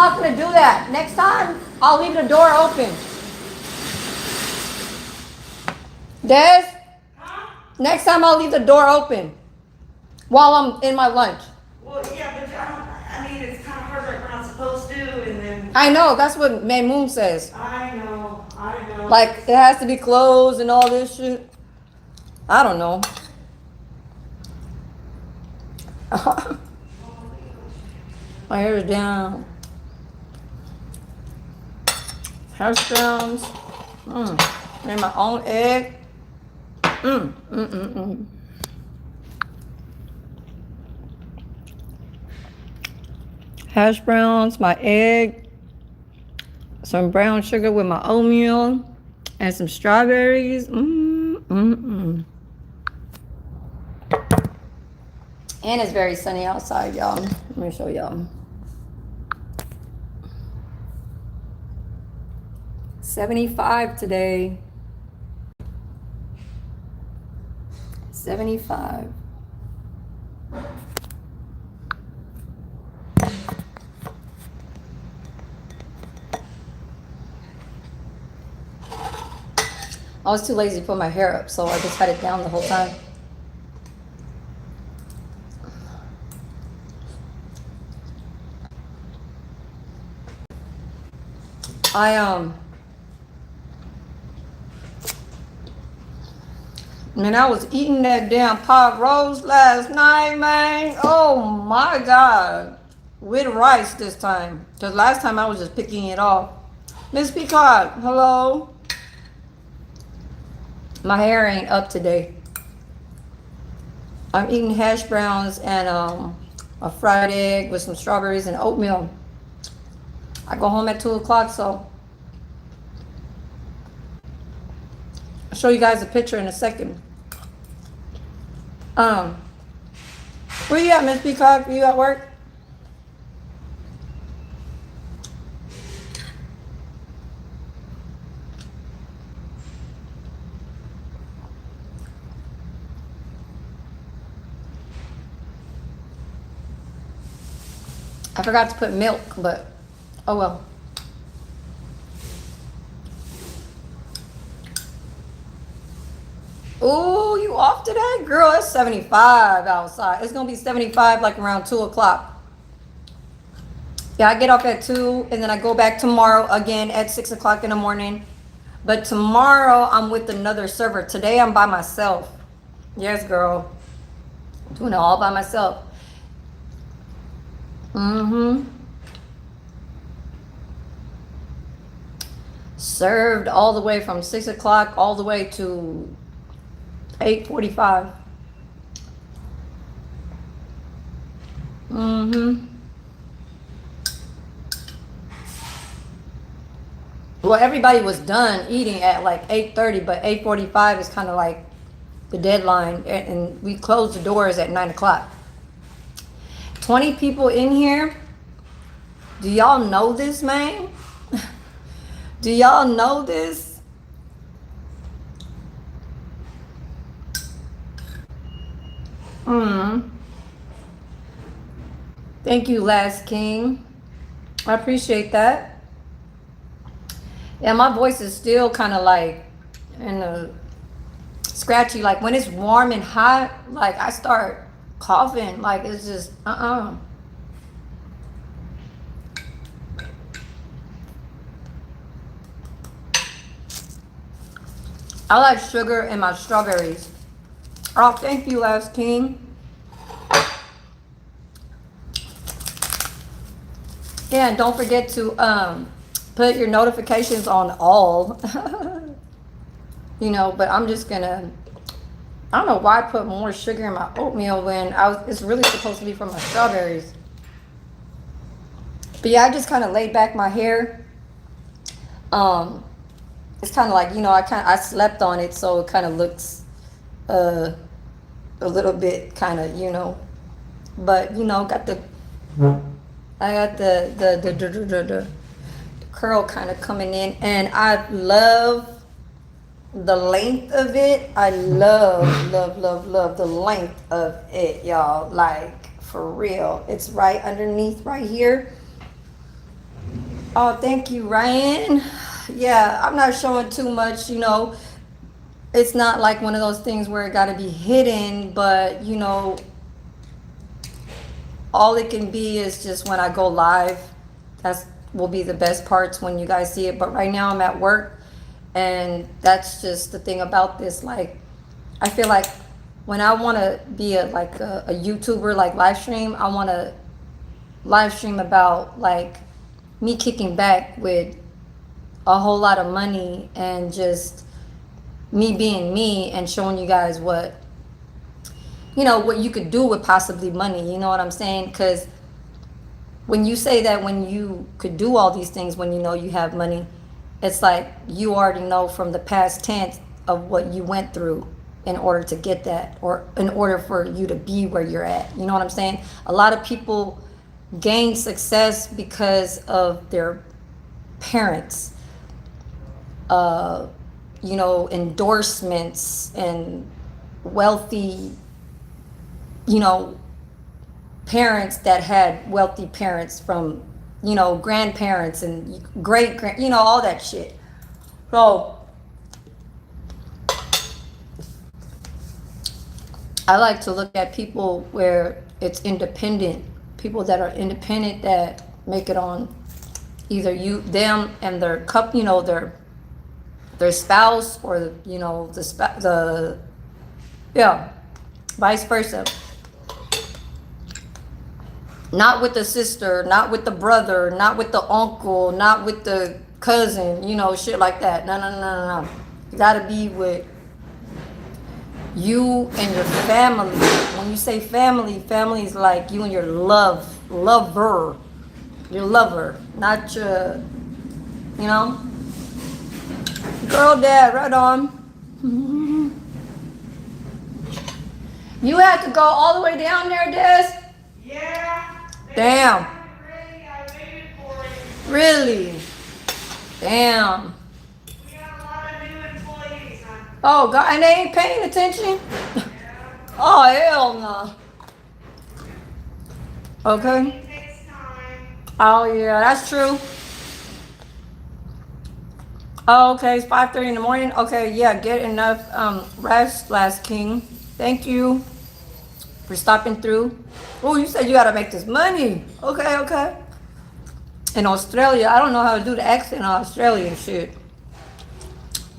not going to do that. Next time, I'll leave the door open. Des, next time I'll leave the door open while I'm in my lunch. Well, yeah, but I mean, it's kind of hard like we're not supposed to, and then. I know, that's what Maymoon says. I know. Like, it has to be closed and all this shit. I don't know. My hair is down. Hash browns. Made my own egg. Hash browns, my egg, some brown sugar with my oatmeal, and some strawberries. And it's very sunny outside, y'all. Let me show y'all. 75 today. 75. I was too lazy to put my hair up, so I just had it down the whole time. Man, I was eating that damn pot roast last night, man. Oh my God. With rice this time. Because last time I was just picking it off. Miss Peacock, hello. My hair ain't up today. I'm eating hash browns and a fried egg with some strawberries and oatmeal. I go home at 2 o'clock, so I'll show you guys a picture in a second. Where you at, Miss Peacock? You at work? I forgot to put milk, but oh well. Ooh, you off today? Girl, it's 75 outside. It's going to be 75 like around 2 o'clock. Yeah, I get off at 2 and then I go back tomorrow again at 6 o'clock in the morning. But tomorrow I'm with another server. Today I'm by myself. Yes, girl. I'm doing it all by myself. Served all the way from 6 o'clock all the way to 8:45. Well, everybody was done eating at like 8:30, but 8:45 is kind of like the deadline, and we close the doors at 9 o'clock. 20 people in here. Do y'all know this, man? Do y'all know this? Thank you, Last King. I appreciate that. Yeah, my voice is still kind of like scratchy. Like when it's warm and hot, like I start coughing. Like it's just I like sugar in my strawberries. Oh, thank you, Last King. Yeah, and don't forget to put your notifications on all. But I'm just gonna, I don't know why I put more sugar in my oatmeal when it's really supposed to be from my strawberries. But yeah, I just kind of laid back my hair. It's kind of like, I slept on it, so it kind of looks a little bit kind of, but I got the curl kind of coming in, and I love the length of it. I love the length of it, y'all. Like, for real. It's right underneath right here. Oh, thank you, Ryan. Yeah, I'm not showing too much, It's not like one of those things where it got to be hidden, but all it can be is just when I go live. That's will be the best parts when you guys see it. But right now I'm at work, and that's just the thing about this. Like, I feel like when I want to be a YouTuber, like live stream, I want to live stream about like me kicking back with a whole lot of money and just me being me and showing you guys what you could do with possibly money. You know what I'm saying? Because when you say that when you could do all these things when you know you have money, it's like you already know from the past tense of what you went through in order to get that, or in order for you to be where you're at. You know what I'm saying? A lot of people gain success because of their parents, endorsements and wealthy, you know, parents that had wealthy parents from, grandparents and great grand, all that shit. So I like to look at people where it's independent, people that are independent that make it on either them and their their spouse, or yeah, vice versa. Not with the sister, not with the brother, not with the uncle, not with the cousin, shit like that. No, no, no, no, no. You gotta be with you and your family. When you say family, family is like you and your lover, your lover, not your, girl dad, right on. You had to go all the way down there, Des? Yeah. Damn. Ready. I waited for you. Really? Damn. We got a lot of new employees, huh? Oh, God, and they ain't paying attention? Oh, hell no. Okay. It takes time. Oh, yeah, that's true. Oh, okay, it's 5:30 in the morning. Okay, yeah, get enough rest, Last King. Thank you for stopping through. Oh, you said you gotta make this money. Okay, okay. In Australia, I don't know how to do the accent in Australian shit.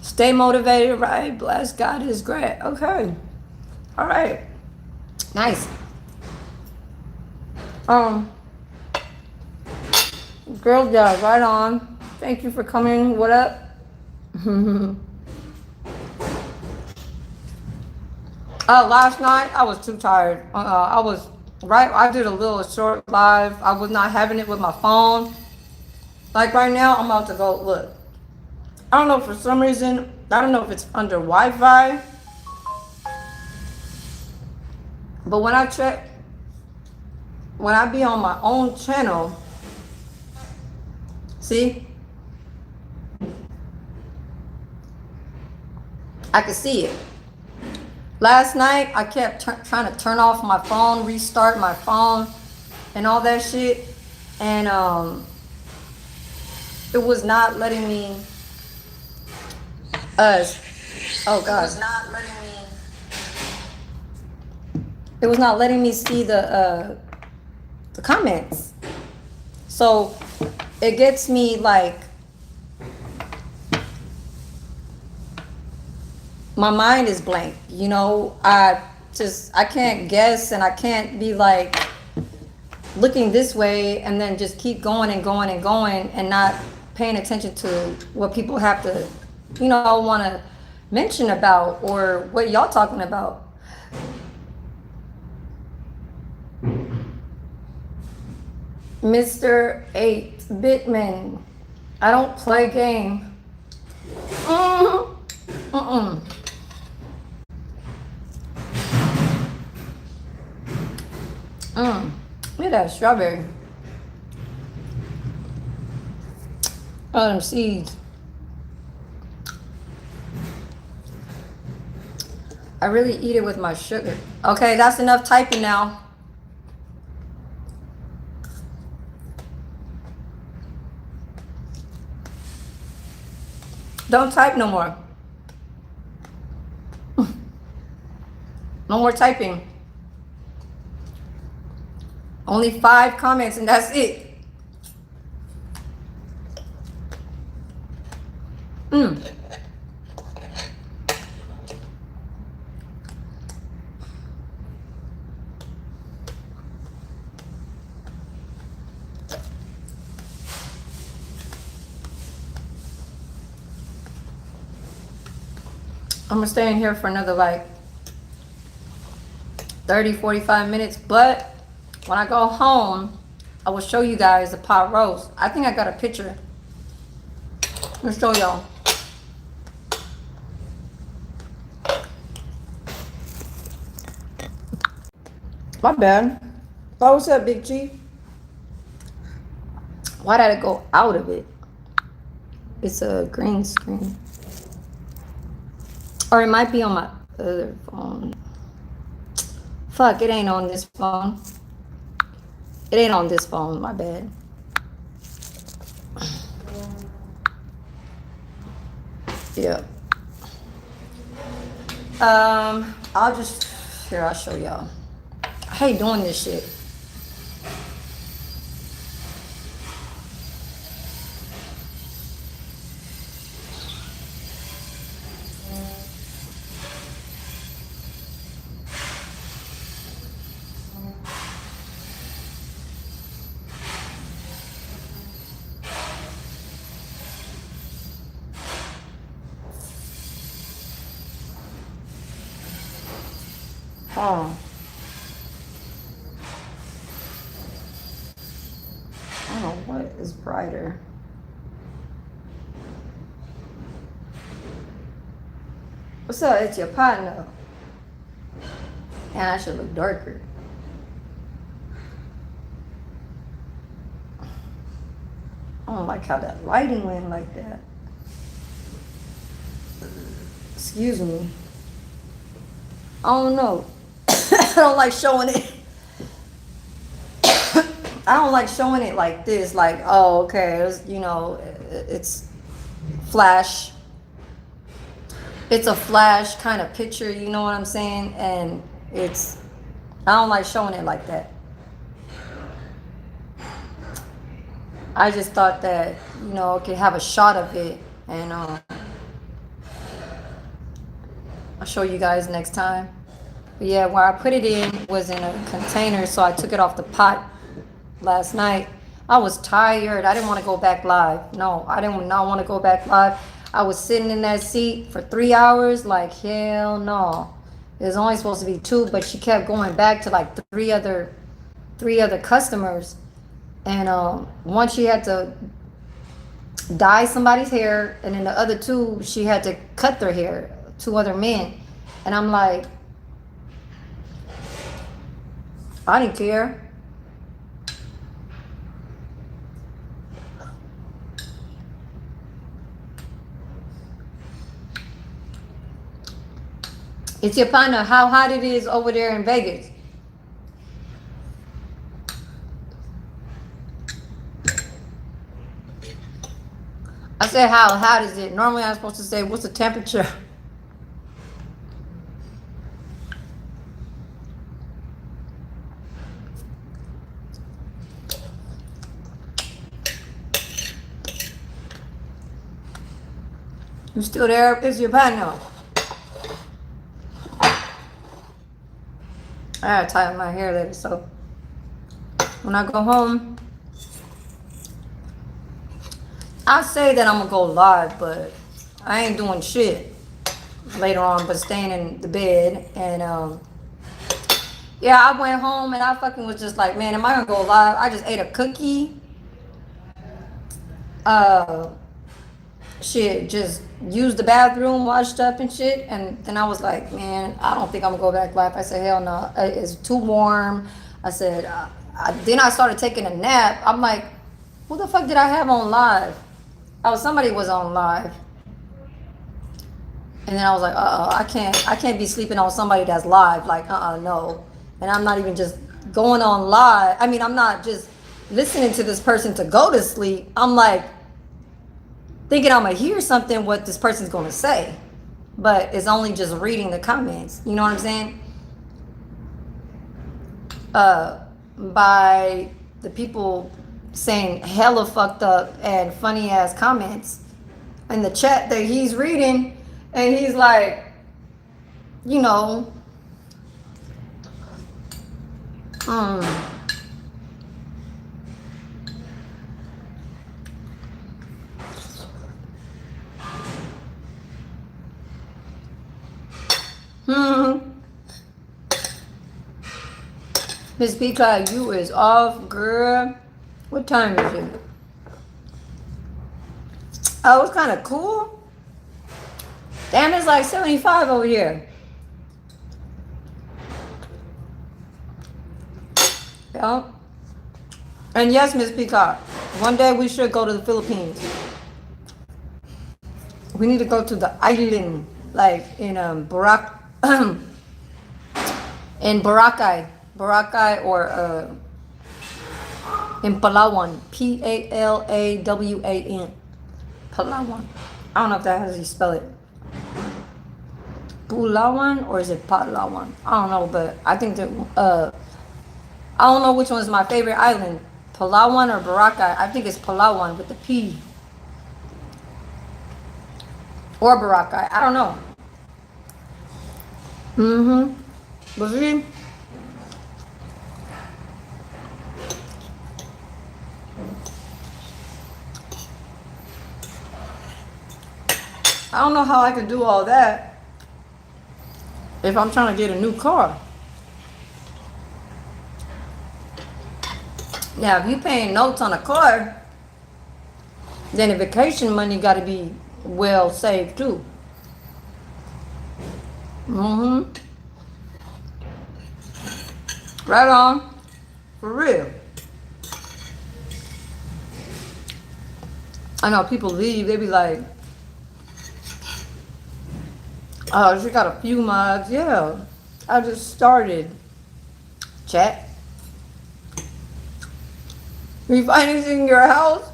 Stay motivated, right? Bless God is great. Okay. All right. Nice. Girl job, right on. Thank you for coming. What up? Last night I was too tired. I did a little short live. I was not having it with my phone. Like right now, I'm about to go look. I don't know, for some reason, I don't know if it's under Wi-Fi, but when I be on my own channel, see, I can see it. Last night, I kept trying to turn off my phone, restart my phone, and all that shit, and it was not letting me. Oh God. It was not letting me see the comments. So it gets me like, my mind is blank, I can't guess, and I can't be like looking this way and then just keep going and going and going and not paying attention to what people have to, want to mention about, or what y'all talking about. Mr. 8-Bitman, I don't play game. Look at that strawberry. Oh, them seeds. I really eat it with my sugar. Okay, that's enough typing now. Don't type no more. No more typing. Only 5 comments and that's it. I'm gonna stay in here for another like 30, 45 minutes. But when I go home, I will show you guys the pot roast. I think I got a picture. Let me show y'all. My bad. Oh, what's up, Big G? Why did I go out of it? It's a green screen. Or it might be on my other phone. Fuck, it ain't on this phone. It ain't on this phone, my bad. Yeah. I'll just, here, I'll show y'all. I hate doing this shit. Oh. I don't know what is brighter. What's up? It's your partner. And I should look darker. I don't like how that lighting went like that. Excuse me. I don't know. I don't like showing it. I don't like showing it like this. Like, oh, okay, it was, you know, it's flash. It's a flash kind of picture, you know what I'm saying? And it's, I don't like showing it like that. I just thought that, you know, I could have a shot of it, and I'll show you guys next time. But yeah, where I put it in was in a container, so I took it off the pot last night. I was tired. I didn't want to go back live. No, I didn't not want to go back live. I was sitting in that seat for 3 hours. Like, hell no. It was only supposed to be 2, but she kept going back to like three other customers. And one, she had to dye somebody's hair, and then the other 2, she had to cut their hair. 2 other men. And I'm like, I didn't care. It's your partner, how hot it is over there in Vegas. I said, how hot is it? Normally I'm supposed to say, what's the temperature? You still there? It's your partner. I gotta tie my hair later, so when I go home, I say that I'm gonna go live, but I ain't doing shit later on but staying in the bed. And yeah, I went home and I fucking was just like, man, am I gonna go live? I just ate a cookie. Shit, just used the bathroom, washed up and shit, and then I was like, man, I don't think I'm gonna go back live. I said, hell no, it's too warm. I said, then I started taking a nap. I'm like, who the fuck did I have on live? Oh, somebody was on live. And then I was like, I can't be sleeping on somebody that's live. Like, no. And I'm not even just going on live. I mean, I'm not just listening to this person to go to sleep. I'm like, thinking I'm gonna hear something what this person's gonna say, but it's only just reading the comments. You know what I'm saying? By the people saying hella fucked up and funny ass comments in the chat that he's reading, and he's like, you know, Miss Peacock, you is off, girl. What time is it? Oh, it's kind of cool. Damn, it's like 75 over here. Yeah. And yes, Miss Peacock, one day we should go to the Philippines. We need to go to the island, like in in Boracay, or in Palawan, Palawan, Palawan. I don't know if that how you spell it. Palawan or is it Palawan? I don't know, but I think that I don't know which one is my favorite island, Palawan or Boracay. I think it's Palawan with the P. Or Boracay. I don't know. But see, I don't know how I can do all that if I'm trying to get a new car. Now, if you paying notes on a car, then the vacation money got to be well saved too. Right on. For real. I know people leave, they be like, oh, she got a few mods. Yeah, I just started. Chat. Refinancing your house?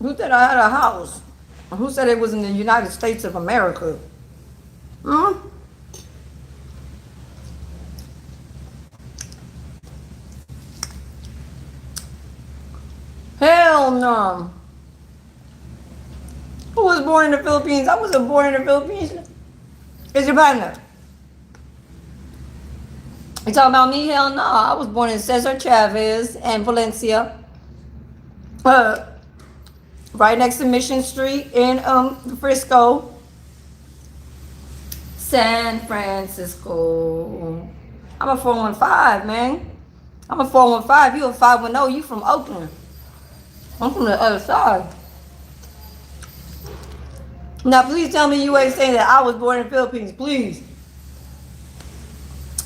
Who said I had a house? Who said it was in the United States of America? Hell no. Who was born in the Philippines? I wasn't born in the Philippines. It's your partner. You talking about me? Hell no. I was born in Cesar Chavez and Valencia. Right next to Mission Street in Frisco. San Francisco. I'm a 415, man. I'm a 415. You a 510. You from Oakland. I'm from the other side. Now, please tell me you ain't saying that I was born in the Philippines. Please.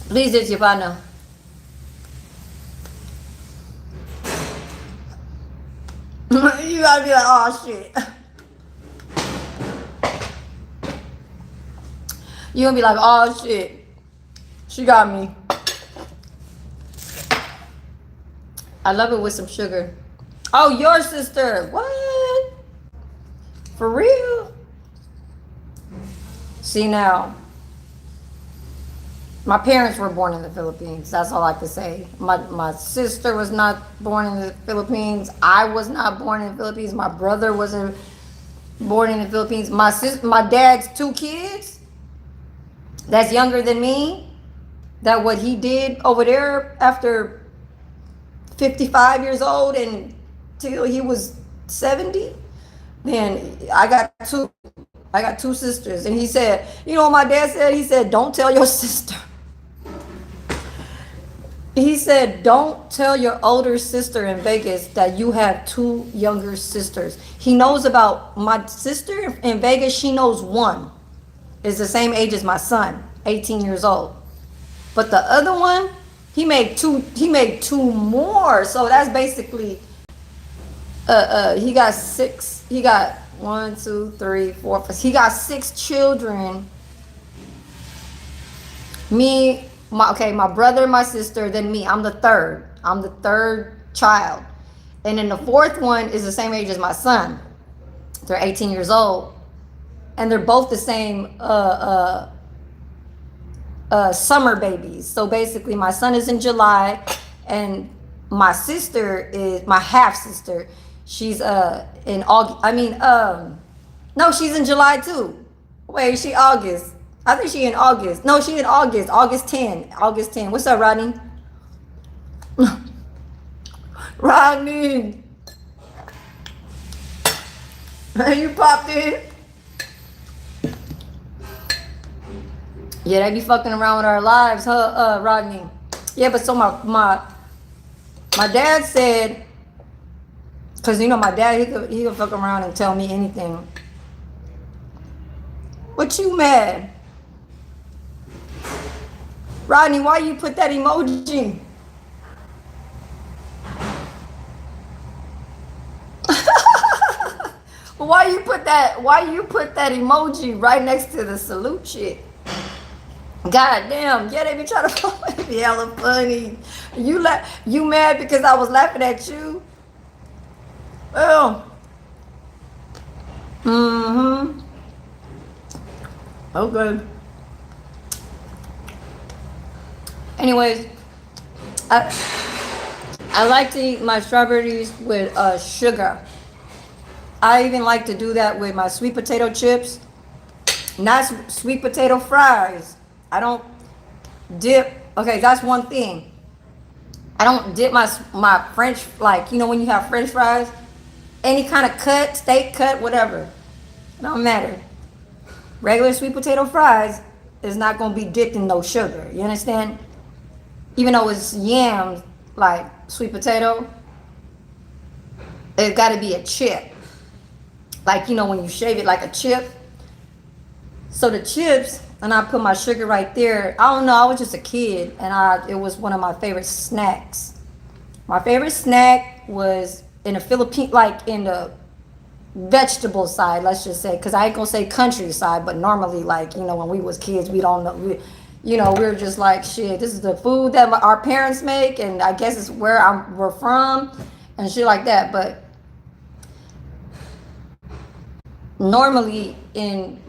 Please, it's your partner. You gotta be like, oh shit. You gonna be like, oh shit. She got me. I love it with some sugar. Oh, your sister. What? For real? See now. My parents were born in the Philippines. That's all I can say. My sister was not born in the Philippines. I was not born in the Philippines. My brother wasn't born in the Philippines. My dad's 2 kids that's younger than me, that what he did over there after 55 years old and till he was 70, then I got 2 sisters. And he said, you know what my dad said? He said, don't tell your sister. He said, don't tell your older sister in Vegas that you have 2 younger sisters. He knows about my sister in Vegas. She knows 1 is the same age as my son, 18 years old. But the other one, he made 2 more. So that's basically, he got 6, he got 1, 2, 3, 4, 5. He got 6 children. My brother, my sister, then me. I'm the third. I'm the 3rd child. And then the 4th one is the same age as my son. They're 18 years old, and they're both the same summer babies. So basically, my son is in July, and my sister is my half sister. She's in August. No, she's in July too. Wait, is she August? I think she in August. No, she in August. August 10. August 10. What's up, Rodney? Rodney. You popped in? Yeah, they be fucking around with our lives, huh, Rodney? Yeah, but so my dad said, cause you know my dad, he could fuck around and tell me anything. What you mad? Rodney, why you put that emoji? Why you put that emoji right next to the salute shit? God damn, yeah, they be trying to follow me. Hella funny. You mad because I was laughing at you? Oh. Mm-hmm. Okay. Anyways, I like to eat my strawberries with sugar. I even like to do that with my sweet potato chips, not sweet potato fries. I don't dip. Okay, that's one thing. I don't dip my French, like, you know, when you have French fries, any kind of cut, steak cut, whatever. It don't matter. Regular sweet potato fries is not gonna be dipped in no sugar. You understand? Even though it's yams, like sweet potato, it's gotta be a chip. Like, you know, when you shave it like a chip. So the chips, and I put my sugar right there. I don't know, I was just a kid, and it was one of my favorite snacks. My favorite snack was in the Philippines, like in the vegetable side, let's just say, because I ain't gonna say countryside, but normally, like, you know, when we was kids, we don't know, we were just like, shit, this is the food that our parents make, and I guess it's where we're from, and shit like that. But normally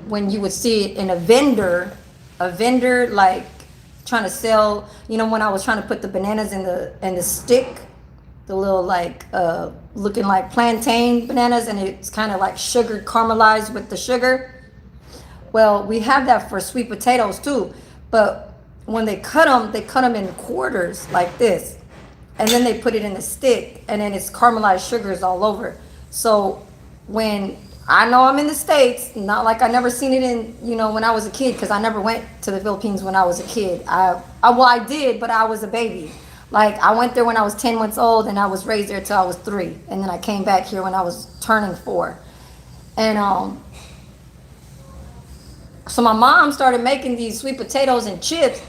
when you would see it in a vendor like trying to sell, you know, when I was trying to put the bananas in the stick, the little like looking like plantain bananas, and it's kind of like sugar caramelized with the sugar. Well, we have that for sweet potatoes too, but when they cut them in quarters like this, and then they put it in the stick, and then it's caramelized sugars all over. So when I know I'm in the States, not like I never seen it in, you know, when I was a kid, because I never went to the Philippines when I was a kid. I did, but I was a baby. Like, I went there when I was 10 months old, and I was raised there till I was 3. And then I came back here when I was turning 4. And so my mom started making these sweet potatoes and chips.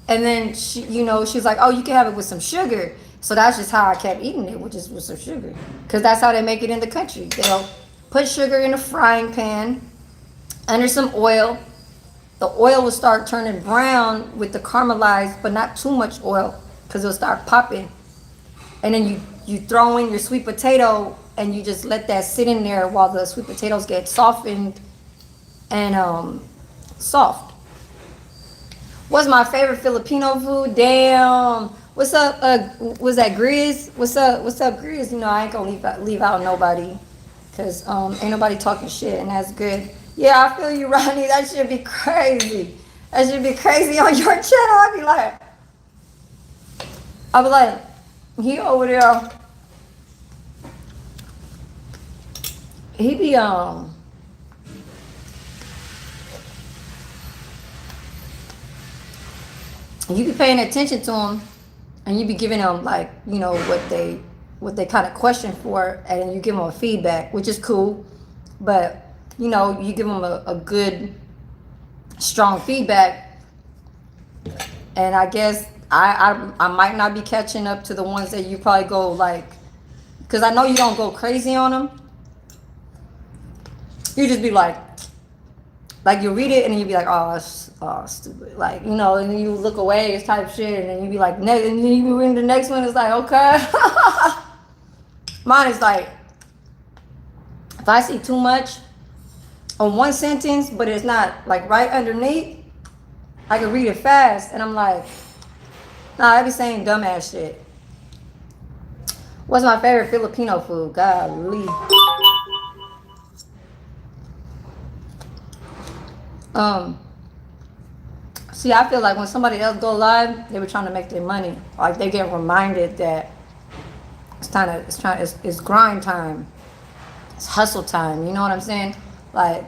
And then she, you know, she's like, oh, you can have it with some sugar. So that's just how I kept eating it, with some sugar. Because that's how they make it in the country. They'll put sugar in a frying pan under some oil. The oil will start turning brown with the caramelized, but not too much oil, because it'll start popping. And then you throw in your sweet potato, and you just let that sit in there while the sweet potatoes get softened and soft. What's my favorite Filipino food? Damn. What's up? Was that Grizz? What's up, Grizz? You know, I ain't gonna leave out nobody. Because ain't nobody talking shit, and that's good. Yeah, I feel you, Ronnie. That should be crazy. That should be crazy on your channel. I'll be like, he over there. He be, you be paying attention to him, and you be giving them, like, you know, what they kind of question for, and you give them a feedback, which is cool. But, you know, you give them a good, strong feedback, and I guess I might not be catching up to the ones that you probably go, like, because I know you don't go crazy on them. You just be like you read it, and then you be like, oh, stupid, like, you know, and then you look away, it's type shit, and then you be like, and then you be reading the next one, it's like, okay. Mine is like, If I see too much on one sentence, but it's not like right underneath, I can read it fast, and I'm like, nah, I be saying dumbass shit. What's my favorite Filipino food? Golly. Um, See, I feel like when somebody else go live, they were trying to make their money. Like they get reminded that it's grind time. It's hustle time. You know what I'm saying? Like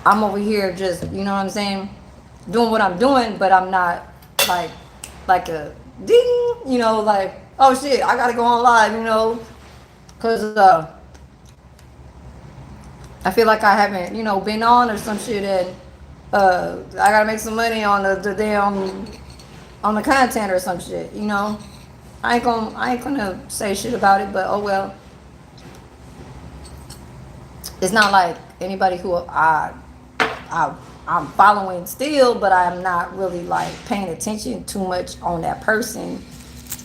I'm over here just, you know what I'm saying, doing what I'm doing, but I'm not like a ding, you know, like, oh shit, I gotta go on live, you know, cause I feel like I haven't, you know, been on or some shit, and I gotta make some money on the damn on the content or some shit, you know. I ain't gonna say shit about it, but oh well. It's not like anybody who I'm following still, but I'm not really like paying attention too much on that person.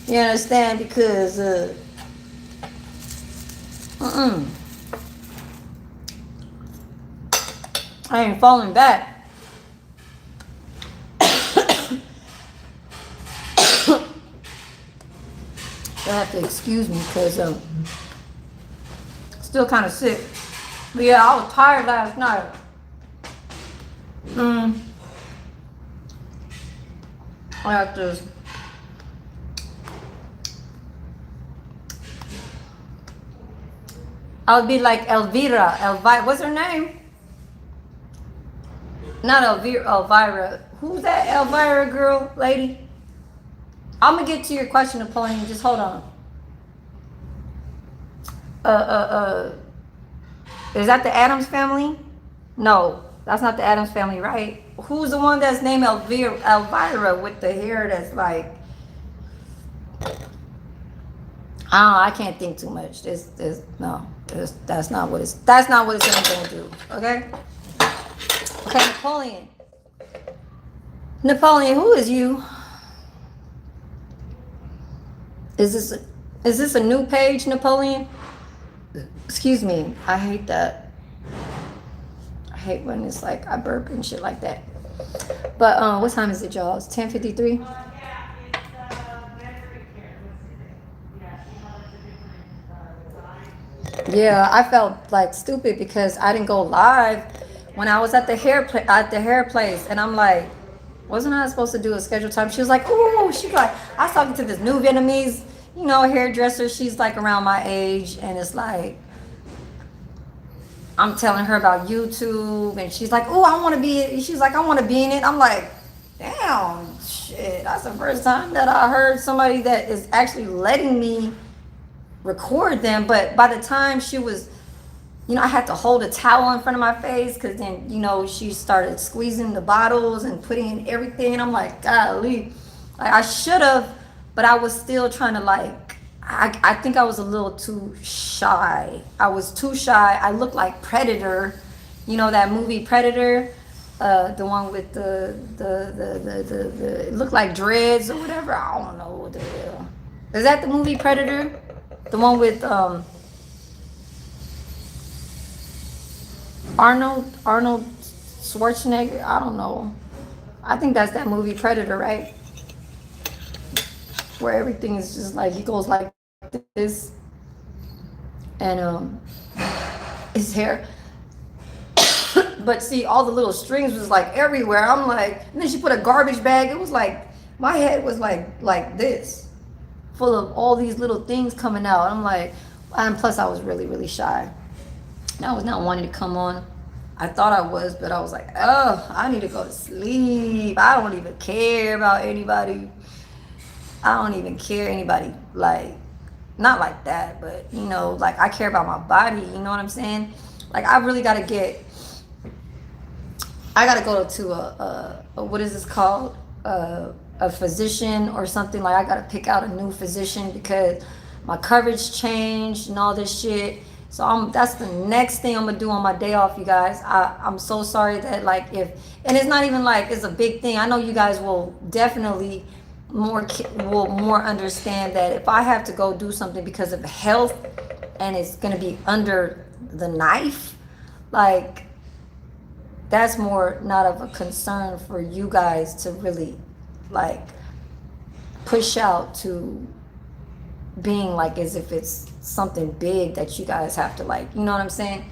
You understand? Because I ain't falling back. You'll have to excuse me because still kind of sick. But yeah, I was tired last night. I have to. I would be like Elvira. What's her name? Not Elvira. Who's that Elvira girl, lady? I'm gonna get to your question, Napoleon. Just hold on. Is that the Addams family? No, that's not the Addams family, right? Who's the one that's named Elvira with the hair that's like? I don't know. I can't think too much. That's not what it's gonna do. Okay. Okay, Napoleon. Napoleon, who is you? Is this a new page, Napoleon? Excuse me. I hate that. I hate when it's like I burp and shit like that. But what time is it, y'all? It's 10:53. Yeah, I felt like stupid because I didn't go live when I was at the hair place, and I'm like, wasn't I supposed to do a scheduled time? She was like, oh, I was talking to this new Vietnamese, you know, hairdresser. She's like around my age, and it's like, I'm telling her about YouTube, and she's like, oh, I want to be. She's like, I want to be in it. I'm like, damn, shit. That's the first time that I heard somebody that is actually letting me record them. But by the time she was, you know, I had to hold a towel in front of my face because then, you know, she started squeezing the bottles and putting in everything. And I'm like, golly, like I should have, but I was still trying to like, I think I was a little too shy. I was too shy. I looked like Predator, you know, that movie Predator, the one with the it looked like dreads or whatever. I don't know what the hell. Is that the movie Predator? The one with Arnold Schwarzenegger. I don't know. I think that's that movie Predator, right? Where everything is just like he goes like this, and his hair. But see, all the little strings was like everywhere. I'm like, and then she put a garbage bag. It was like my head was like this, full of all these little things coming out. I'm like, and plus I was really, really shy. And I was not wanting to come on. I thought I was, but I was like, oh, I need to go to sleep. I don't even care about anybody. I don't even care anybody, like, not like that, but, you know, like, I care about my body, you know what I'm saying? Like, I really got to go to a what is this called? A physician or something. Like, I got to pick out a new physician because my coverage changed and all this shit. So that's the next thing I'm gonna do on my day off, you guys. I'm so sorry that like and it's not even like it's a big thing. I know you guys will definitely more understand that if I have to go do something because of health and it's gonna be under the knife, like, that's more not of a concern for you guys to really, like, push out to being like as if it's something big that you guys have to, like, you know what I'm saying,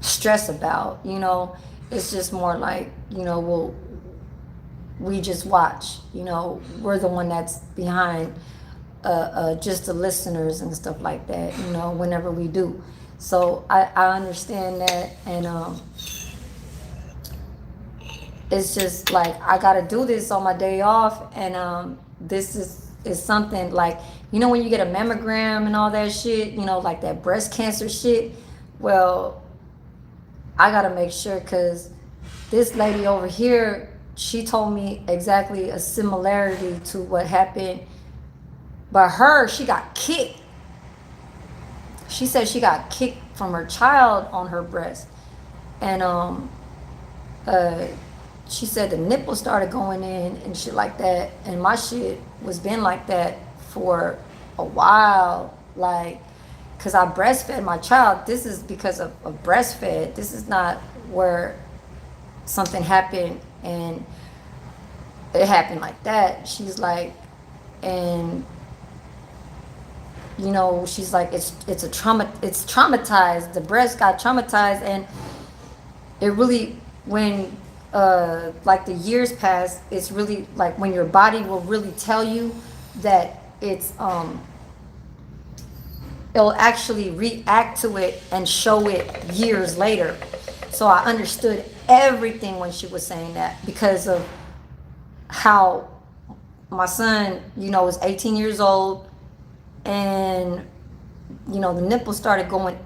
stress about, you know. It's just more like, you know, we just watch, you know, we're the one that's behind just the listeners and stuff like that, you know, whenever we do. So I understand that, and it's just like I gotta do this on my day off, and this is something like, you know, when you get a mammogram and all that shit, you know, like that breast cancer shit. Well, I gotta make sure, because this lady over here, she told me exactly a similarity to what happened. But her, she got kicked. She said she got kicked from her child on her breast. And she said the nipple started going in and shit like that. And my shit was been like that for a while. Like, because I breastfed my child. This is because of breastfed. This is not where something happened and it happened like that. She's like, and you know, she's like, it's a trauma, it's traumatized. The breast got traumatized, and it really, when like the years pass, it's really like when your body will really tell you that it's it'll actually react to it and show it years later. So I understood everything when she was saying that, because of how my son, you know, is 18 years old, and you know, the nipple started going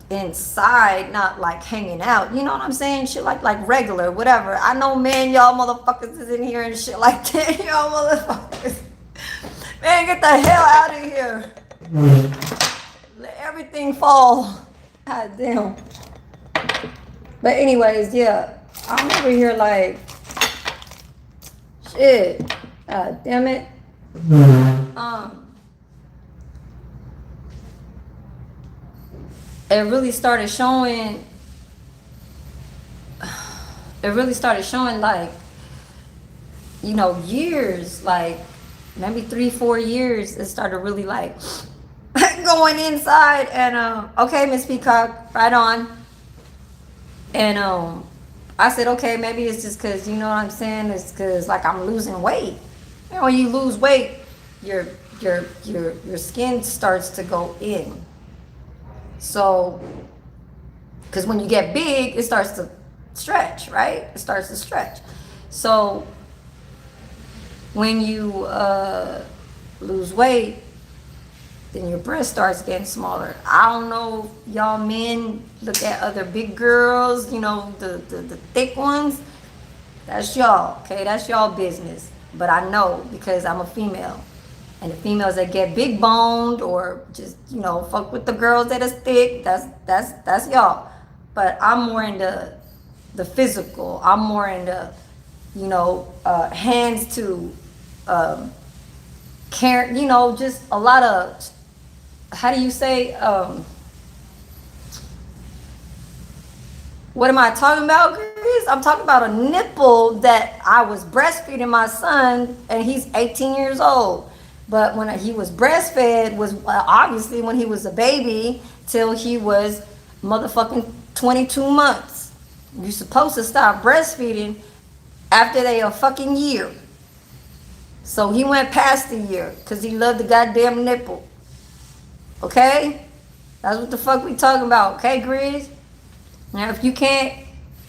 inside, not like hanging out, you know what I'm saying, shit like regular whatever. I know, man, y'all motherfuckers is in here and shit like that. Y'all motherfuckers, man, get the hell out of here. Let everything fall. God damn. But anyways, yeah, I'm over here like, shit, god damn it. It really started showing, like, you know, years, like maybe 3-4 years, it started really like going inside. And okay, Miss Peacock, right on. And I said, okay, maybe it's just because, you know what I'm saying, it's because like I'm losing weight. And when you lose weight, your skin starts to go in. So, because when you get big, it starts to stretch, right? It starts to stretch. So, when you lose weight, then your breast starts getting smaller. I don't know if y'all men look at other big girls, you know, the thick ones. That's y'all, okay? That's y'all business. But I know, because I'm a female. And the females that get big boned or just, you know, fuck with the girls that is thick, that's y'all. But I'm more into the physical. I'm more into, you know, hands to care, you know, just a lot of, how do you say, what am I talking about, Chris? I'm talking about a nipple that I was breastfeeding my son, and he's 18 years old. But when he was breastfed was obviously when he was a baby till he was motherfucking 22 months. You're supposed to stop breastfeeding after they a fucking year. So he went past the year because he loved the goddamn nipple. Okay? That's what the fuck we talking about. Okay, Grizz? Now, if you can't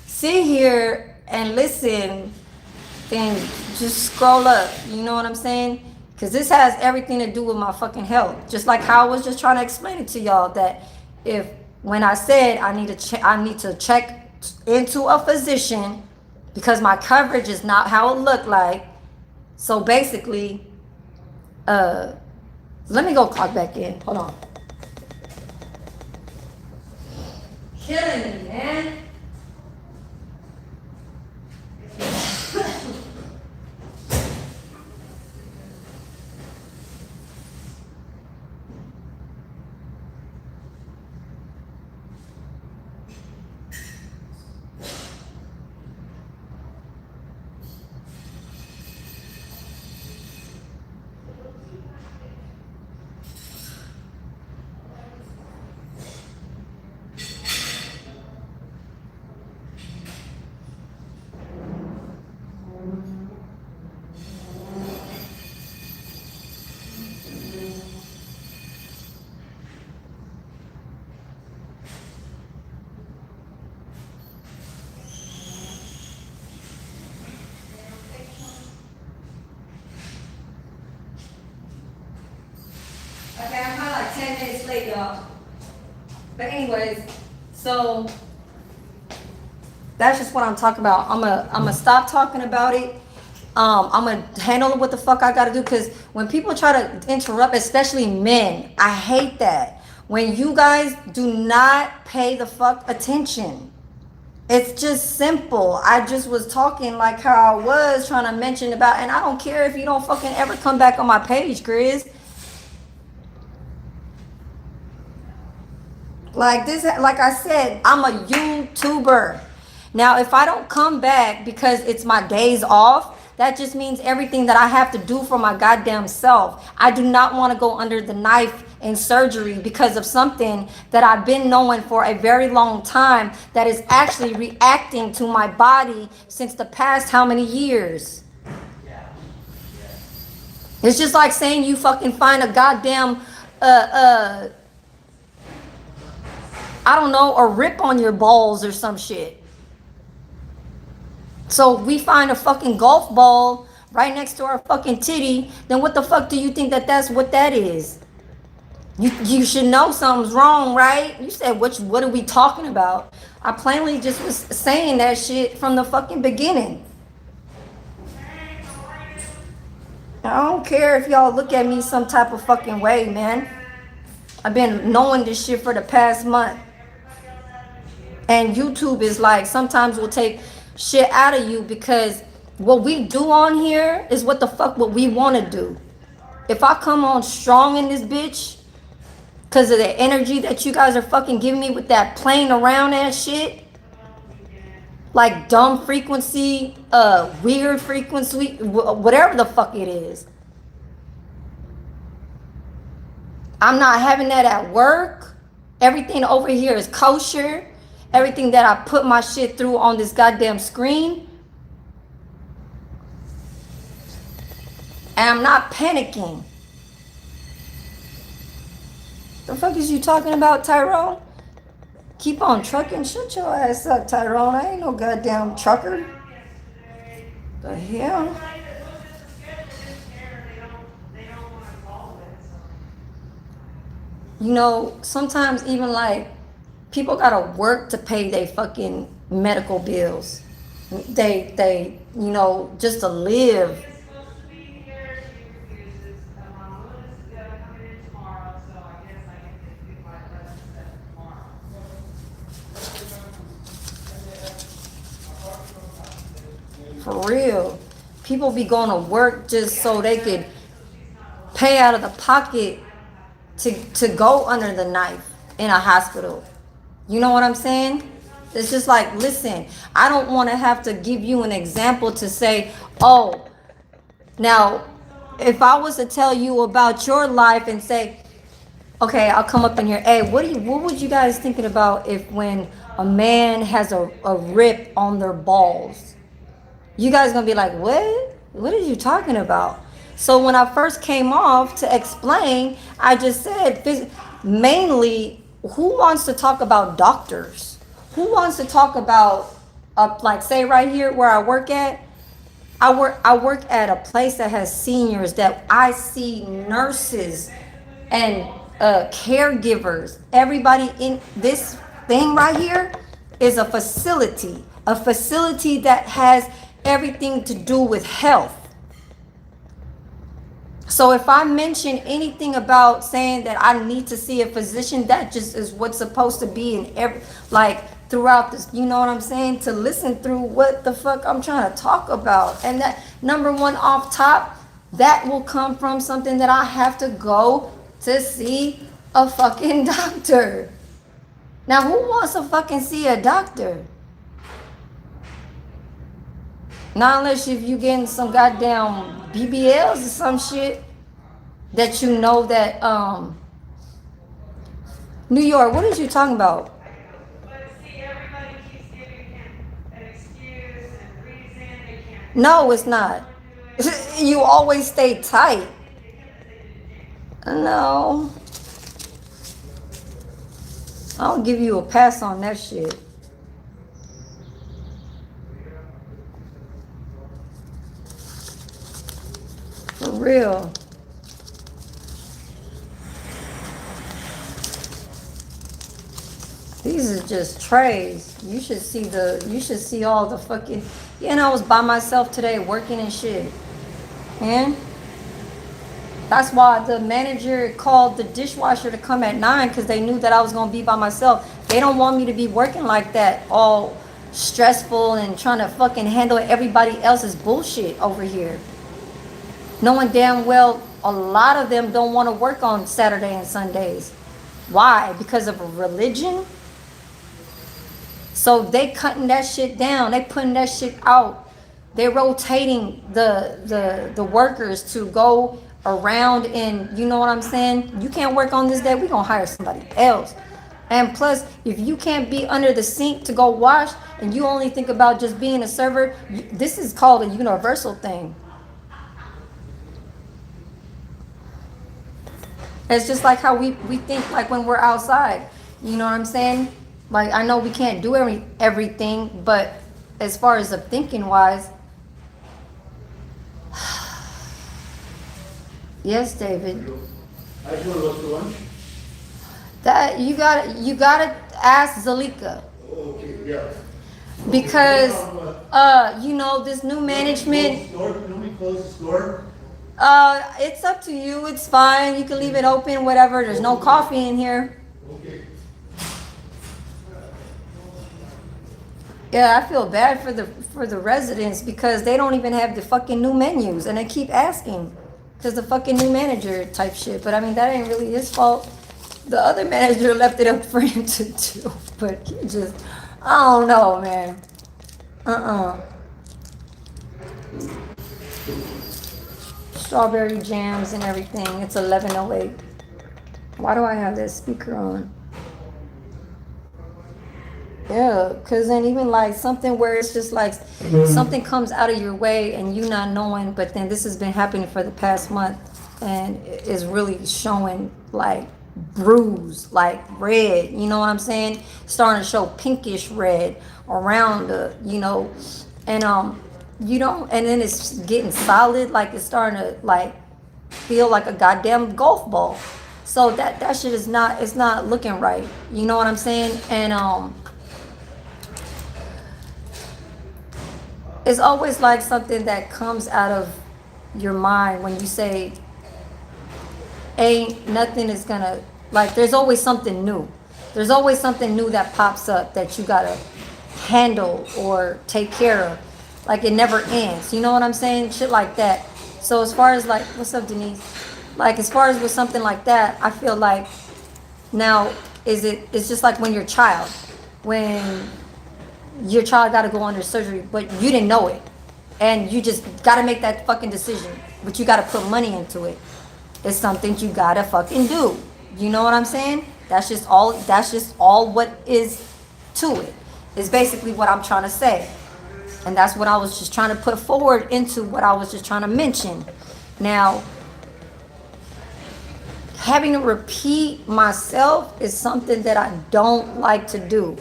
sit here and listen, then just scroll up. You know what I'm saying? Because this has everything to do with my fucking health. Just like how I was just trying to explain it to y'all, that if, when I said I need to check into a physician because my coverage is not how it looked like. So basically, let me go clock back in. Hold on. Killing me, man. 10 minutes late, y'all. But anyways, so that's just what I'm talking about. I'm gonna stop talking about it. I'm gonna handle it what the fuck I gotta do. Cause when people try to interrupt, especially men, I hate that. When you guys do not pay the fuck attention. It's just simple. I just was talking like how I was trying to mention about, and I don't care if you don't fucking ever come back on my page, Chris. Like this, like I said, I'm a YouTuber. Now, if I don't come back because it's my days off, that just means everything that I have to do for my goddamn self. I do not want to go under the knife in surgery because of something that I've been knowing for a very long time that is actually reacting to my body since the past how many years? It's just like saying you fucking find a goddamn I don't know, a rip on your balls or some shit. So we find a fucking golf ball right next to our fucking titty, then what the fuck do you think that that's what that is? You should know something's wrong, right? You said, what are we talking about? I plainly just was saying that shit from the fucking beginning. I don't care if y'all look at me some type of fucking way, man. I've been knowing this shit for the past month. And YouTube is like, sometimes we'll take shit out of you because what we do on here is what the fuck what we want to do. If I come on strong in this bitch because of the energy that you guys are fucking giving me with that playing around ass shit, like dumb frequency, weird frequency, whatever the fuck it is, I'm not having that at work. Everything over here is kosher. Everything that I put my shit through on this goddamn screen. And I'm not panicking. The fuck is you talking about, Tyrone? Keep on trucking. Shut your ass up, Tyrone. I ain't no goddamn trucker. The hell? You know, sometimes even like people gotta work to pay their fucking medical bills. They, you know, just to live. For real. People be going to work just so they could pay out of the pocket to go under the knife in a hospital. You know what I'm saying? It's just like, listen, I don't want to have to give you an example to say, oh, now, if I was to tell you about your life and say, okay, I'll come up in here, hey, what would you guys thinking about if when a man has a rip on their balls? You guys gonna be like, what? What are you talking about? So when I first came off to explain, I just said, mainly, who wants to talk about doctors? Who wants to talk about, like, say right here where I work at? I work at a place that has seniors that I see nurses and caregivers. Everybody in this thing right here is a facility that has everything to do with health. So if I mention anything about saying that I need to see a physician, that just is what's supposed to be in every, like, throughout this, you know what I'm saying? To listen through what the fuck I'm trying to talk about. And that number one off top, that will come from something that I have to go to see a fucking doctor. Now, who wants to fucking see a doctor? Not unless if you getting some goddamn BBLs or some shit that you know that, New York, what is you talking about? But see, everybody keeps giving him an excuse and reason they can't. No, it's not. You always stay tight. No. I'll give you a pass on that shit. For real. These is just trays. You should see all the fucking, I was by myself today working and shit. And that's why the manager called the dishwasher to come at 9 because they knew that I was gonna be by myself. They don't want me to be working like that, all stressful and trying to fucking handle everybody else's bullshit over here. Knowing damn well a lot of them don't want to work on Saturday and Sundays. Why? Because of a religion? So they cutting that shit down. They putting that shit out. They're rotating the workers to go around, and you know what I'm saying? You can't work on this day, we're gonna hire somebody else. And plus, if you can't be under the sink to go wash and you only think about just being a server, this is called a universal thing. It's just like how we think like when we're outside. You know what I'm saying? Like, I know we can't do everything, but as far as the thinking wise, yes, David. I just want to look for lunch. That you gotta ask Zalika. Okay, yeah. Because this new management, Can we close the store? it's up to you. It's fine. You can leave it open, whatever. There's no coffee in here. Okay. Yeah, I feel bad for the residents because they don't even have the fucking new menus and they keep asking because the fucking new manager type shit. But I mean, that ain't really his fault. The other manager left it up for him to do, but he just, I don't know, man. Strawberry jams and everything. It's 11:08. Why do I have that speaker on? Yeah, because then even like something where it's just like something comes out of your way and you not knowing, but then this has been happening for the past month and is really showing like bruise, like red, you know what I'm saying? Starting to show pinkish red around and you don't, and then it's getting solid, like it's starting to like feel like a goddamn golf ball. So that shit is not, it's not looking right. You know what I'm saying? And it's always like something that comes out of your mind when you say, ain't nothing is gonna, like, there's always something new. There's always something new that pops up that you gotta handle or take care of. Like, it never ends. You know what I'm saying? Shit like that. So as far as like, what's up, Denise? Like, as far as with something like that, I feel like now it's just like when you're a child. When your child got to go under surgery, but you didn't know it. And you just got to make that fucking decision. But you got to put money into it. It's something you got to fucking do. You know what I'm saying? That's just all what is to it. Is basically what I'm trying to say. And that's what I was just trying to put forward into what I was just trying to mention. Now, having to repeat myself is something that I don't like to do.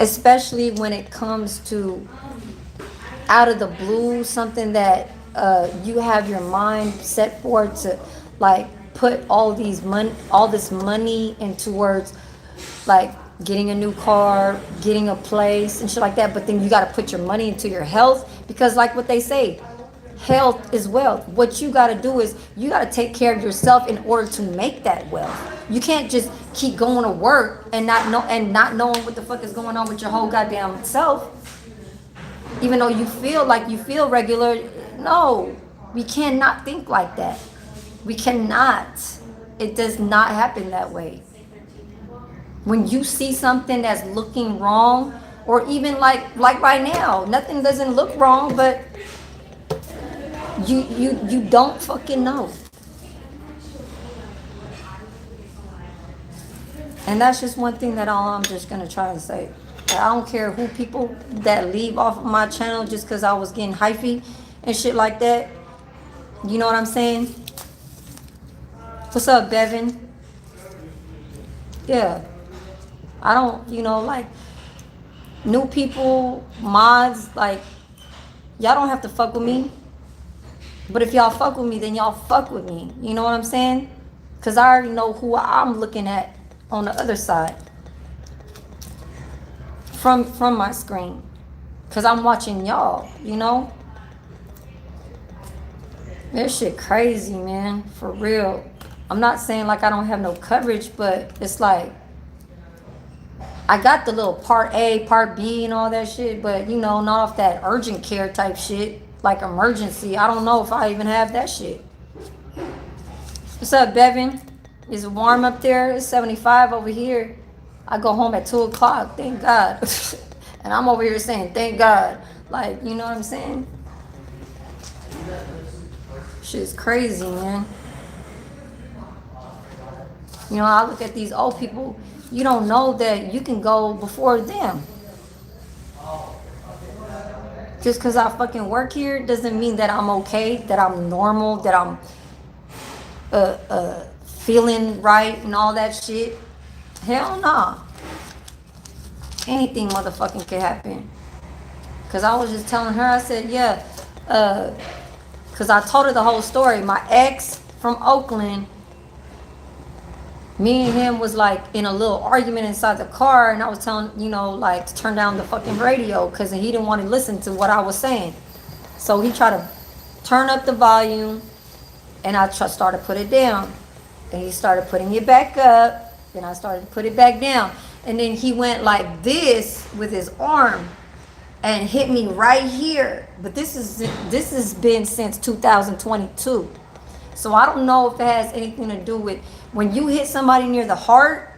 Especially when it comes to out of the blue, something that you have your mind set for to like put all this money in towards like getting a new car, getting a place and shit like that. But then you got to put your money into your health because like what they say, health is wealth. What you got to do is you got to take care of yourself in order to make that wealth. You can't just keep going to work and not knowing what the fuck is going on with your whole goddamn self. Even though you feel regular, no, we cannot think like that. We cannot. It does not happen that way. When you see something that's looking wrong, or even like right now, nothing doesn't look wrong, but you don't fucking know. And that's just one thing that all I'm just gonna try to say. I don't care who people that leave off of my channel just because I was getting hyphy and shit like that. You know what I'm saying? What's up, Bevan? Yeah. I don't, like, new people, mods, like, y'all don't have to fuck with me. But if y'all fuck with me, then y'all fuck with me. You know what I'm saying? Because I already know who I'm looking at on the other side. from my screen. Cause I'm watching y'all, you know? This shit crazy, man. For real. I'm not saying like I don't have no coverage, but it's like I got the little part A, part B and all that shit, but you know, not off that urgent care type shit, like emergency. I don't know if I even have that shit. What's up, Bevan? Is it warm up there? It's 75 over here. I go home at 2 o'clock, thank God. And I'm over here saying, thank God. Like, you know what I'm saying? Shit's crazy, man. You know, I look at these old people, you don't know that you can go before them. Just because I fucking work here doesn't mean that I'm okay, that I'm normal, that I'm feeling right and all that shit. Hell nah. Anything motherfucking could happen. Because I was just telling her, I said, yeah, because I told her the whole story. My ex from Oakland, me and him was like in a little argument inside the car, and I was telling, you know, like to turn down the fucking radio because he didn't want to listen to what I was saying. So he tried to turn up the volume, and I started to put it down. And he started putting it back up, then I started to put it back down. And then he went like this with his arm and hit me right here. But this has been since 2022. So I don't know if it has anything to do with when you hit somebody near the heart.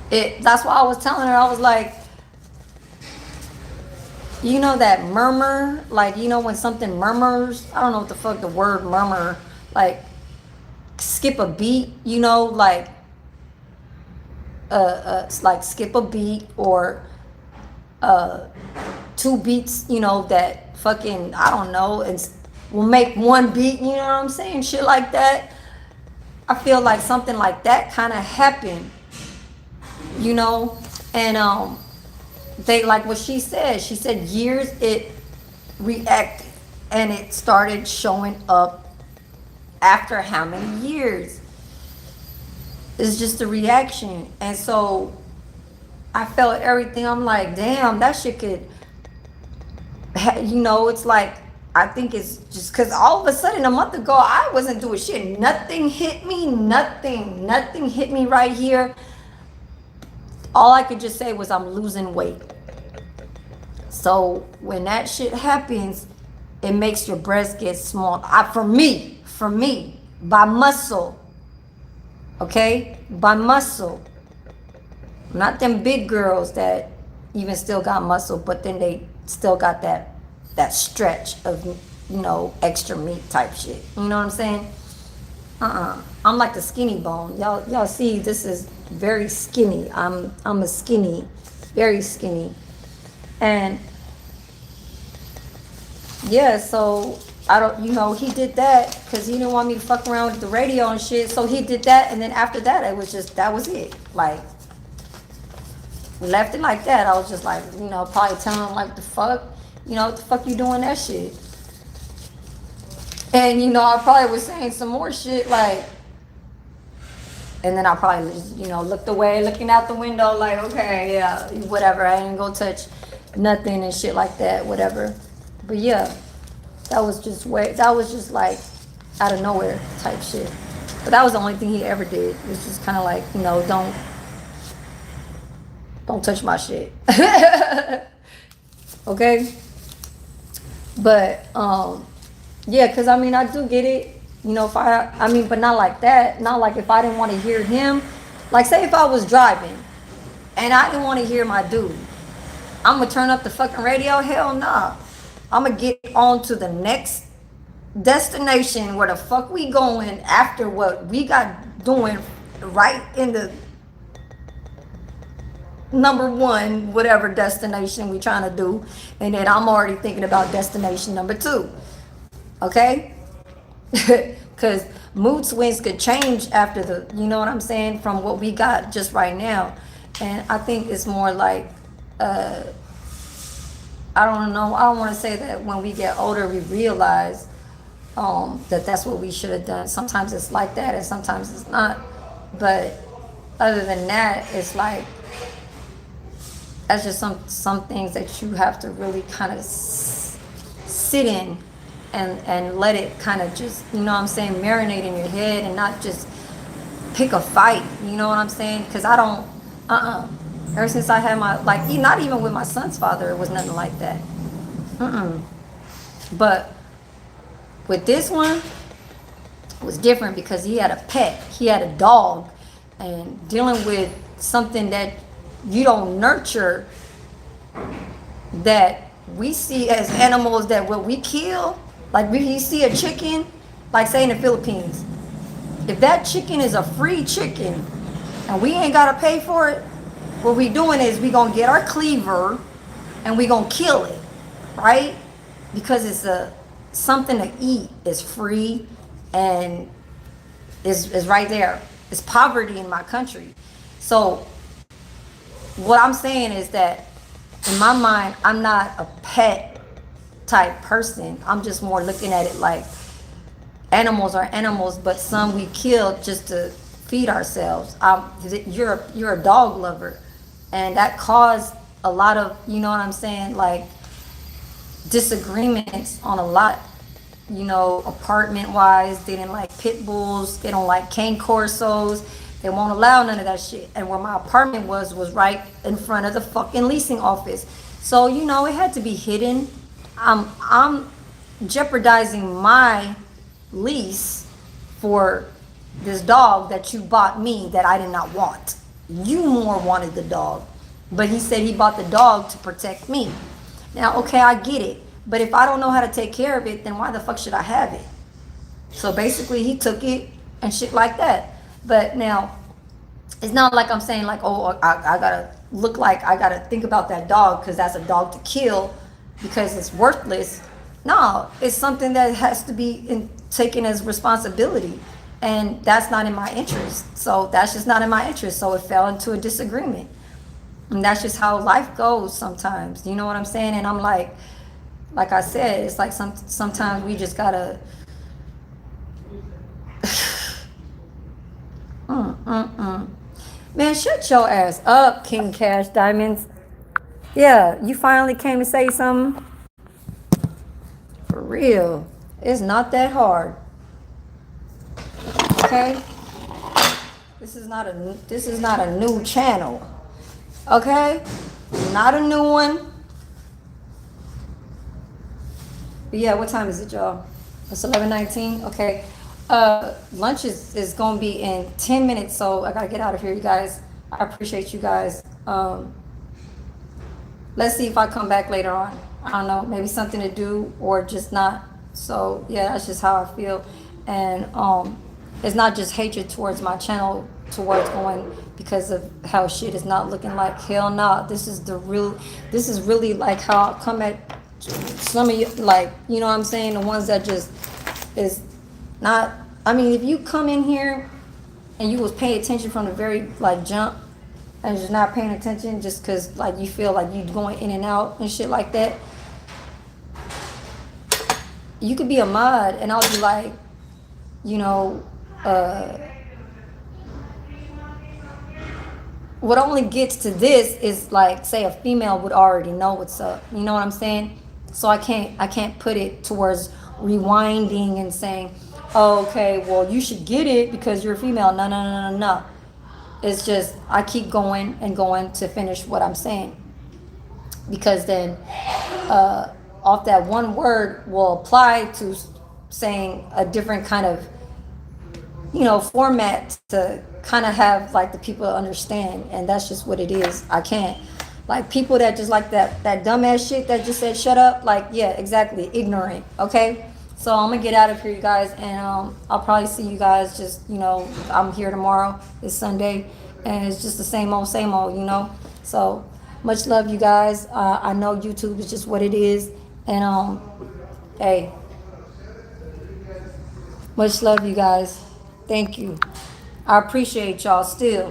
That's why I was telling her, I was like, you know that murmur, like, you know when something murmurs, I don't know what the fuck the word murmur, like skip a beat, you know, like it's like skip a beat or 2 beats, you know, that fucking, I don't know, and will make 1 beat, you know what I'm saying? Shit like that. I feel like something like that kind of happened, you know, and they, like what she said years it reacted and it started showing up after how many years? It's just a reaction. And so I felt everything. I'm like, damn, that shit could, you know, it's like, I think it's just because all of a sudden a month ago, I wasn't doing shit. Nothing hit me, nothing hit me right here. All I could just say was I'm losing weight. So when that shit happens, it makes your breast get small. For me, by muscle. Okay? By muscle. Not them big girls that even still got muscle, but then they still got that stretch of, you know, extra meat type shit. You know what I'm saying? I'm like the skinny bone. Y'all see this is very skinny. I'm a skinny, very skinny. And yeah, so I don't, you know, he did that because he didn't want me to fuck around with the radio and shit. So he did that, and then after that, it was just, that was it. Like, we left it like that. I was just like, you know, probably telling him like, the fuck, you know, what the fuck you doing that shit? And, you know, I probably was saying some more shit like, and then I probably, you know, looked away, looking out the window like, okay, yeah, whatever. I ain't gonna touch nothing and shit like that, whatever. But yeah, that was just like out of nowhere type shit. But that was the only thing he ever did. It was just kind of like, you know, don't touch my shit. Okay? But, yeah, because I mean, I do get it. You know, but not like that. Not like if I didn't want to hear him. Like, say if I was driving and I didn't want to hear my dude, I'm going to turn up the fucking radio? Hell nah. I'm going to get on to the next destination where the fuck we going after what we got doing right in the number 1, whatever destination we trying to do. And then I'm already thinking about destination number 2. Okay? Because mood swings could change after the, you know what I'm saying, from what we got just right now. And I think it's more like, I don't know, I don't want to say that when we get older we realize that that's what we should have done. Sometimes it's like that and sometimes it's not. But other than that, it's like that's just some things that you have to really kind of sit in and let it kind of just, you know what I'm saying, marinate in your head and not just pick a fight. You know what I'm saying? Because I don't. Ever since I had my, like, not even with my son's father, it was nothing like that. But with this one, it was different because he had a pet. He had a dog, and dealing with something that you don't nurture, that we see as animals that what we kill, like you see a chicken, like say in the Philippines, if that chicken is a free chicken and we ain't gotta pay for it, what we doing is we gonna get our cleaver and we gonna kill it, right? Because it's something to eat, it's free, and is right there. It's poverty in my country. So what I'm saying is that in my mind, I'm not a pet type person. I'm just more looking at it like animals are animals, but some we kill just to feed ourselves. You're a dog lover, and that caused a lot of, you know what I'm saying, like disagreements on a lot. You know, apartment wise, they didn't like pit bulls, they don't like cane corsos, they won't allow none of that shit. And where my apartment was right in front of the fucking leasing office. So, you know, it had to be hidden. I'm jeopardizing my lease for this dog that you bought me that I did not want. You more wanted the dog. But he said he bought the dog to protect me. Now, okay, I get it. But if I don't know how to take care of it, then why the fuck should I have it? So basically, he took it and shit like that. But now, it's not like I'm saying like, oh, I gotta look like I gotta think about that dog because that's a dog to kill because it's worthless. No, it's something that has to be taken as responsibility. And that's not in my interest. So that's just not in my interest. So it fell into a disagreement. And that's just how life goes sometimes. You know what I'm saying? And I'm like I said, it's like sometimes we just gotta Man, shut your ass up, King Cash Diamonds. Yeah, you finally came to say something? For real. It's not that hard. Okay? This is not a new channel. Okay? Not a new one. But yeah, what time is it, y'all? It's 11:19. Okay. Lunch is gonna be in 10 minutes, so I gotta get out of here, you guys. I appreciate you guys. Let's see if I come back later on. I don't know, maybe something to do or just not. So yeah, that's just how I feel. And it's not just hatred towards my channel, towards going because of how shit is not looking like. Hell nah. This is really like how I come at some of you, like, you know what I'm saying, the ones that just is not. I mean, if you come in here and you was paying attention from the very like jump and just not paying attention just because like you feel like you going in and out and shit like that, you could be a mod and I'll be like, you know, what only gets to this is like, say a female would already know what's up. You know what I'm saying? So I can't put it towards rewinding and saying, oh, okay, well, you should get it because you're a female. No. It's just, I keep going and going to finish what I'm saying. Because then off that one word will apply to saying a different kind of, you know, format to kind of have like the people understand. And that's just what it is. I can't. Like people that just like that dumbass shit that just said shut up, like, yeah, exactly, ignorant, okay? So I'm gonna get out of here, you guys, and I'll probably see you guys just, you know, I'm here tomorrow, it's Sunday, and it's just the same old, you know? So much love, you guys. I know YouTube is just what it is, and hey, much love, you guys. Thank you. I appreciate y'all still.